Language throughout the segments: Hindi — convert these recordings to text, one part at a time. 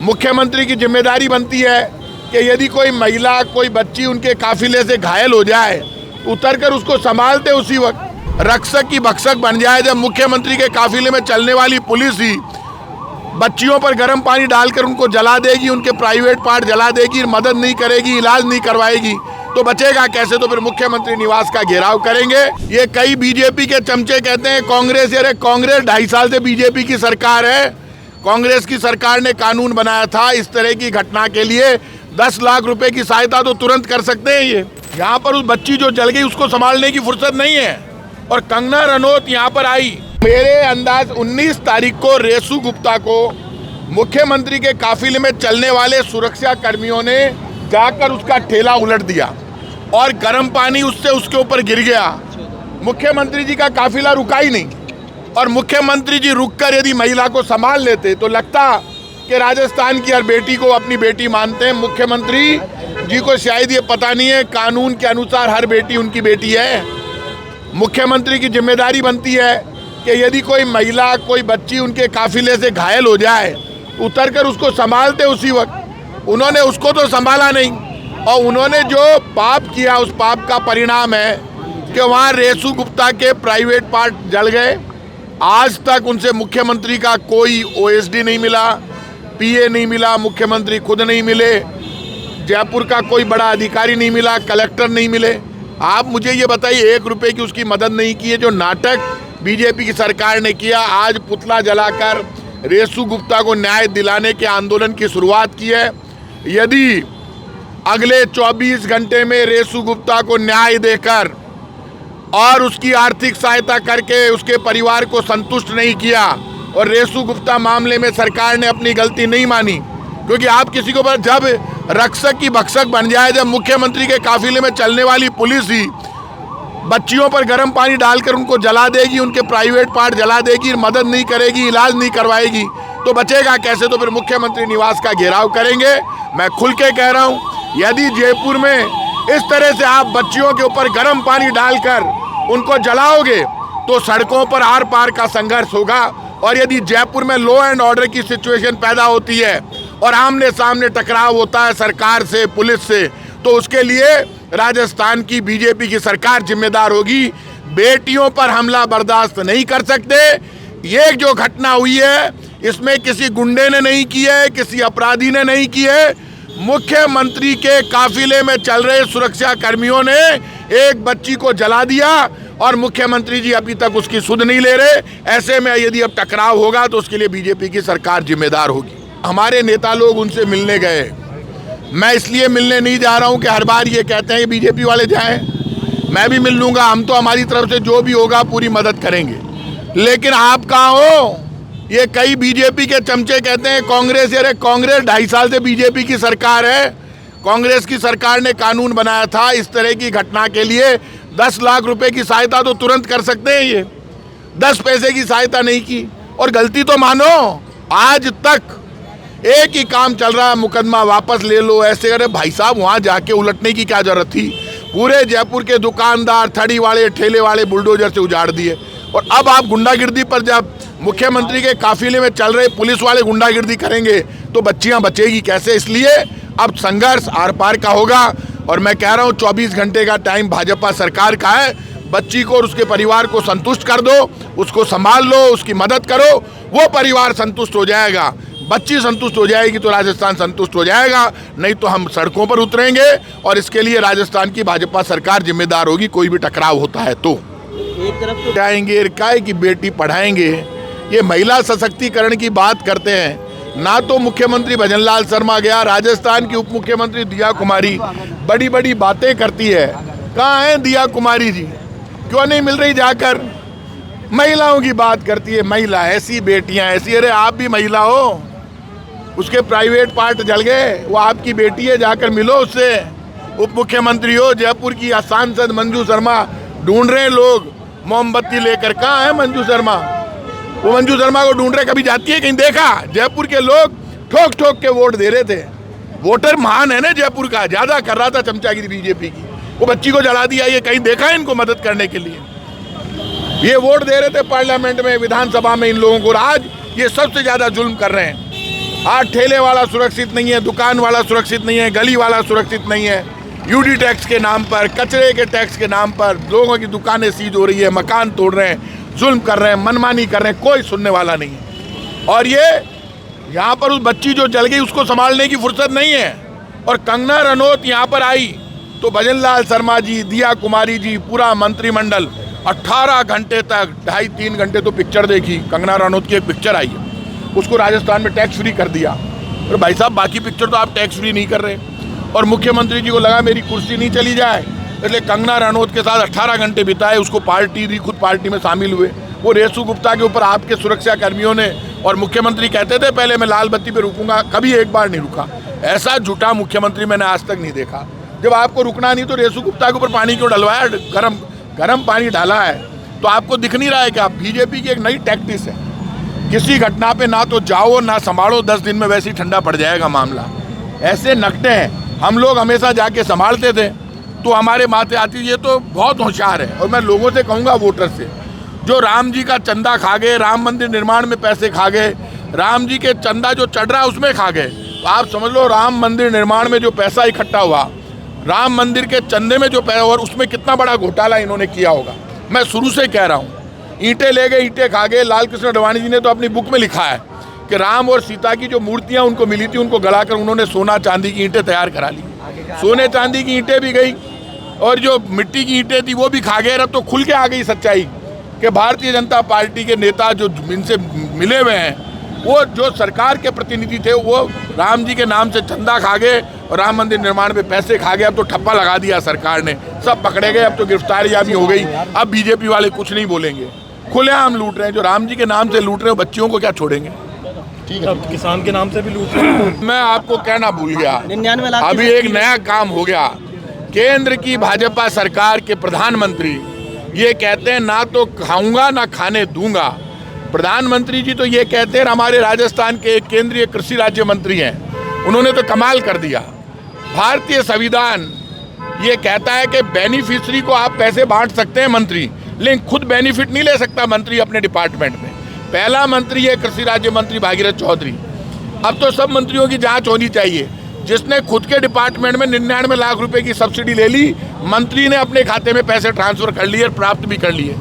मुख्यमंत्री की जिम्मेदारी बनती है कि यदि कोई महिला, कोई बच्ची उनके काफिले से घायल हो जाए तो उतरकर उसको संभालते उसी वक्त। रक्षक की भक्षक बन जाए जब मुख्यमंत्री के काफिले में चलने वाली पुलिस ही बच्चियों पर गर्म पानी डालकर उनको जला देगी, उनके प्राइवेट पार्ट जला देगी, मदद नहीं करेगी, इलाज नहीं करवाएगी, तो बचेगा कैसे? तो फिर मुख्यमंत्री निवास का घेराव करेंगे। ये कई बीजेपी के चमचे कहते हैं कांग्रेस, अरे कांग्रेस 2.5 साल से बीजेपी की सरकार है। कांग्रेस की सरकार ने कानून बनाया था इस तरह की घटना के लिए 10 लाख रुपए की सहायता तो तुरंत कर सकते हैं। ये यहाँ पर उस बच्ची जो जल गई उसको संभालने की फुर्सत नहीं है। और कंगना रनौत यहाँ पर आई, मेरे अंदाज 19 तारीख को रेसू गुप्ता को मुख्यमंत्री के काफिले में चलने वाले सुरक्षा कर्मियों ने जाकर उसका ठेला उलट दिया और गर्म पानी उससे उसके ऊपर गिर गया। मुख्यमंत्री जी का काफिला रुका ही नहीं और मुख्यमंत्री जी रुककर यदि महिला को संभाल लेते तो लगता कि राजस्थान की हर बेटी को अपनी बेटी मानते हैं। मुख्यमंत्री जी को शायद ये पता नहीं है कानून के अनुसार हर बेटी उनकी बेटी है। मुख्यमंत्री की जिम्मेदारी बनती है कि यदि कोई महिला, कोई बच्ची उनके काफिले से घायल हो जाए उतरकर उसको संभालते उसी वक्त। उन्होंने उसको तो संभाला नहीं और उन्होंने जो पाप किया उस पाप का परिणाम है कि वहाँ रेसू गुप्ता के प्राइवेट पार्ट जल गए। आज तक उनसे मुख्यमंत्री का कोई ओएसडी नहीं मिला, पीए नहीं मिला, मुख्यमंत्री खुद नहीं मिले, जयपुर का कोई बड़ा अधिकारी नहीं मिला, कलेक्टर नहीं मिले। आप मुझे ये बताइए 1 रुपए की उसकी मदद नहीं की है। जो नाटक बीजेपी की सरकार ने किया, आज पुतला जलाकर रेसू गुप्ता को न्याय दिलाने के आंदोलन की शुरुआत की है। यदि अगले 24 घंटे में रेसू गुप्ता को न्याय देकर और उसकी आर्थिक सहायता करके उसके परिवार को संतुष्ट नहीं किया और रेसू गुप्ता मामले में सरकार ने अपनी गलती नहीं मानी, क्योंकि आप किसी को जब रक्षक की भक्षक बन जाए, जब मुख्यमंत्री के काफिले में चलने वाली पुलिस ही बच्चियों पर गर्म पानी डालकर उनको जला देगी, उनके प्राइवेट पार्ट जला देगी, मदद नहीं करेगी, इलाज नहीं करवाएगी, तो बचेगा कैसे? तो फिर मुख्यमंत्री निवास का घेराव करेंगे। मैं खुल के कह रहा हूँ, यदि जयपुर में इस तरह से आप बच्चियों के ऊपर गर्म पानी डालकर उनको जलाओगे तो सड़कों पर आर पार का संघर्ष होगा। और यदि जयपुर में लॉ एंड ऑर्डर की सिचुएशन पैदा होती है और आमने सामने टकराव होता है सरकार से, पुलिस से, तो उसके लिए राजस्थान की बीजेपी की सरकार जिम्मेदार होगी। बेटियों पर हमला बर्दाश्त नहीं कर सकते। ये जो घटना हुई है इसमें किसी गुंडे ने नहीं की है, किसी अपराधी ने नहीं की है। मुख्यमंत्री के काफिले में चल रहे सुरक्षा कर्मियों ने एक बच्ची को जला दिया और मुख्यमंत्री जी अभी तक उसकी सुध नहीं ले रहे। ऐसे में यदि अब टकराव होगा तो उसके लिए बीजेपी की सरकार जिम्मेदार होगी। हमारे नेता लोग उनसे मिलने गए, मैं इसलिए मिलने नहीं जा रहा हूं कि हर बार ये कहते हैं कि बीजेपी वाले जाएं। मैं भी मिल लूंगा, हम तो हमारी तरफ से जो भी होगा पूरी मदद करेंगे। लेकिन आप कहाँ हो? ये कई बीजेपी के चमचे कहते हैं कांग्रेस, अरे कांग्रेस 2.5 साल से बीजेपी की सरकार है। कांग्रेस की सरकार ने कानून बनाया था इस तरह की घटना के लिए 10 लाख रुपए की सहायता तो तुरंत कर सकते हैं। ये 10 पैसे की सहायता नहीं की और गलती तो मानो। आज तक एक ही काम चल रहा है, मुकदमा वापस ले लो, ऐसे। अरे भाई साहब, वहाँ जाके उलटने की क्या जरूरत थी? पूरे जयपुर के दुकानदार, थड़ी वाले, ठेले वाले बुलडोजर से उजाड़ दिए। और अब आप गुंडागिर्दी पर, जब मुख्यमंत्री के काफिले में चल रहे पुलिस वाले गुंडागिर्दी करेंगे तो बच्चियां बचेगी कैसे? इसलिए अब संघर्ष आर पार का होगा। और मैं कह रहा हूं 24 घंटे का टाइम भाजपा सरकार का है। बच्ची को और उसके परिवार को संतुष्ट कर दो, उसको संभाल लो, उसकी मदद करो, वो परिवार संतुष्ट हो जाएगा। बच्ची संतुष्ट हो जाएगी तो राजस्थान संतुष्ट हो जाएगा, नहीं तो हम सड़कों पर उतरेंगे और इसके लिए राजस्थान की भाजपा सरकार जिम्मेदार होगी। कोई भी टकराव होता है तो एक तरफ तो जाएंगे, काय की बेटी पढ़ाएंगे, ये महिला सशक्तिकरण की बात करते हैं। ना तो मुख्यमंत्री भजनलाल शर्मा गया, राजस्थान की उप मुख्यमंत्री दिया कुमारी बड़ी बड़ी बातें करती है। कहाँ है दिया कुमारी जी? क्यों नहीं मिल रही जाकर? महिलाओं की बात करती है, महिला ऐसी, बेटियां ऐसी। अरे आप भी महिला हो, उसके प्राइवेट पार्ट जल गए, वो आपकी बेटी है, जाकर मिलो उससे। उप मुख्यमंत्री हो, जयपुर की सांसद मंजू शर्मा ढूंढ रहे लोग मोमबत्ती लेकर। कहाँ है मंजू शर्मा? वो मंजू शर्मा को ढूंढ रहे, कभी जाती है? कहीं देखा? जयपुर के लोग ठोक ठोक के वोट दे रहे थे। वोटर महान है ना जयपुर का, ज्यादा कर रहा था चमचागिरी बीजेपी की। वो बच्ची को जला दिया, ये कहीं देखा है इनको मदद करने के लिए? ये वोट दे रहे थे पार्लियामेंट में, विधानसभा में इन लोगों को। आज ये सबसे ज्यादा जुल्म कर रहे हैं। आज ठेले वाला सुरक्षित नहीं है, दुकान वाला सुरक्षित नहीं है, गली वाला सुरक्षित नहीं है। यूडी टैक्स के नाम पर, कचरे के टैक्स के नाम पर लोगों की दुकानें सीज हो रही है, मकान तोड़ रहे हैं, जुल्म कर रहे हैं, मनमानी कर रहे हैं, कोई सुनने वाला नहीं है। और ये यहाँ पर उस बच्ची जो जल गई उसको संभालने की फुर्सत नहीं है। और कंगना रनौत यहाँ पर आई तो भजन लाल शर्मा जी, दिया कुमारी जी, पूरा मंत्रिमंडल 18 घंटे तक, 2.5-3 घंटे तो पिक्चर देखी। कंगना रनौत की एक पिक्चर आई है, उसको राजस्थान में टैक्स फ्री कर दिया। और भाई साहब बाकी पिक्चर तो आप टैक्स फ्री नहीं कर रहे। और मुख्यमंत्री जी को लगा मेरी कुर्सी नहीं चली जाए, इसलिए कंगना रनौत के साथ 18 घंटे बिताए, उसको पार्टी दी, खुद पार्टी में शामिल हुए। वो रेसू गुप्ता के ऊपर आपके सुरक्षा कर्मियों ने, और मुख्यमंत्री कहते थे पहले मैं लाल बत्ती पे रुकूंगा, कभी एक बार नहीं रुका। ऐसा झूठा मुख्यमंत्री मैंने आज तक नहीं देखा। जब आपको रुकना नहीं तो रेसू गुप्ता के ऊपर पानी क्यों डलवाया, गर्म पानी डाला है। तो आपको दिख नहीं रहा है कि बीजेपी की एक नई टैक्टिस है, किसी घटना पे ना तो जाओ ना संभालो, 10 दिन में वैसे ही ठंडा पड़ जाएगा मामला। ऐसे नकटे हैं। हम लोग हमेशा जाके संभालते थे तो हमारे माथे आती, ये तो बहुत होशियार है। और मैं लोगों से कहूँगा, वोटर से, जो राम जी का चंदा खा गए, राम मंदिर निर्माण में पैसे खा गए, राम जी के चंदा जो चढ़ रहा है उसमें खा गए, तो आप समझ लो राम मंदिर निर्माण में जो पैसा इकट्ठा हुआ, राम मंदिर के चंदे में जो पैसा, और उसमें कितना बड़ा घोटाला इन्होंने किया होगा। मैं शुरू से कह रहा हूँ, ईंटें ले गए, ईंटें खा गए। लाल कृष्ण अडवाणी जी ने तो अपनी बुक में लिखा है कि राम और सीता की जो मूर्तियाँ उनको मिली थी, उनको गलाकर उन्होंने सोना चांदी की ईंटें तैयार करा ली। सोने चांदी की ईंटें भी गई और जो मिट्टी की ईंटें थी वो भी खा गए। अब तो खुल के आ गई सच्चाई कि भारतीय जनता पार्टी के नेता जो इनसे मिले हुए हैं, वो जो सरकार के प्रतिनिधि थे, वो राम जी के नाम से चंदा खा गए और राम मंदिर निर्माण में पैसे खा गए। अब तो ठप्पा लगा दिया सरकार ने, सब पकड़े गए। अब तो गिरफ्तारियां भी हो गई। अब बीजेपी वाले कुछ नहीं बोलेंगे, खुलेआम लूट रहे हैं। जो राम जी के नाम से लूट रहे हैं, बच्चियों को क्या छोड़ेंगे? ठीक है, किसान के नाम से भी लूट रहे हैं। मैं आपको कहना भूल गया, अभी एक नया काम हो गया। केंद्र की भाजपा सरकार के प्रधानमंत्री ये कहते हैं ना तो खाऊंगा ना खाने दूंगा। प्रधानमंत्री जी तो ये कहते हैं, हमारे राजस्थान के एक केंद्रीय कृषि राज्य मंत्री हैं, उन्होंने तो कमाल कर दिया। भारतीय संविधान ये कहता है कि बेनिफिशियरी को आप पैसे बांट सकते हैं मंत्री, लेकिन खुद बेनिफिट नहीं ले सकता मंत्री अपने डिपार्टमेंट में। पहला मंत्री है कृषि राज्य मंत्री भागीरथ चौधरी। अब तो सब मंत्रियों की जांच होनी चाहिए। जिसने खुद के डिपार्टमेंट में 99 लाख रुपए की सब्सिडी ले ली, मंत्री ने अपने खाते में पैसे ट्रांसफर कर लिए और प्राप्त भी कर लिए।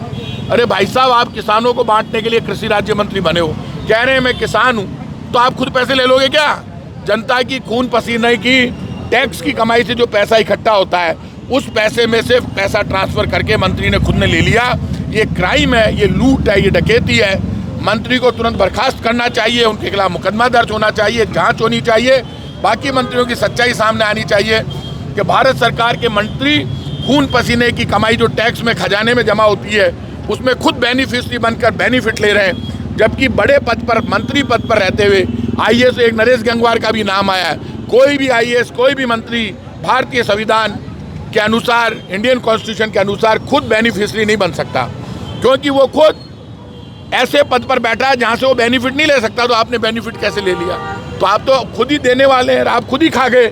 अरे भाई साहब, आप किसानों को बांटने के लिए कृषि राज्य मंत्री बने हो, कह रहे हैं मैं किसान हूँ, तो आप खुद पैसे ले लोगे क्या? जनता की खून पसीने की टैक्स की कमाई से जो पैसा इकट्ठा होता है, उस पैसे में से पैसा ट्रांसफर करके मंत्री ने खुद ने ले लिया। ये क्राइम है, ये लूट है, ये डकैती है। मंत्री को तुरंत बर्खास्त करना चाहिए, उनके खिलाफ मुकदमा दर्ज होना चाहिए, जांच होनी चाहिए। बाकी मंत्रियों की सच्चाई सामने आनी चाहिए कि भारत सरकार के मंत्री खून पसीने की कमाई जो टैक्स में खजाने में जमा होती है, उसमें खुद बेनिफिशियरी बनकर बेनिफिट ले रहे हैं, जबकि बड़े पद पर, मंत्री पद पर रहते हुए आईएएस एक नरेश गंगवार का भी नाम आया है। कोई भी आईएएस, कोई भी मंत्री भारतीय संविधान के अनुसार, इंडियन कॉन्स्टिट्यूशन के अनुसार खुद बेनिफिशियरी नहीं बन सकता, क्योंकि वो खुद ऐसे पद पर बैठा है जहां से वो बेनिफिट नहीं ले सकता। तो आपने बेनिफिट कैसे ले लिया? तो आप तो खुद ही देने वाले हैं, आप खुद ही खा गए।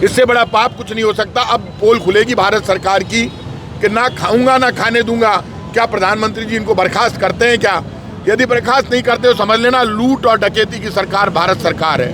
इससे बड़ा पाप कुछ नहीं हो सकता। अब पोल खुलेगी भारत सरकार की कि ना खाऊंगा ना खाने दूंगा। क्या प्रधानमंत्री जी इनको बर्खास्त करते हैं क्या? यदि बर्खास्त नहीं करते तो समझ लेना लूट और डकैती की सरकार भारत सरकार है।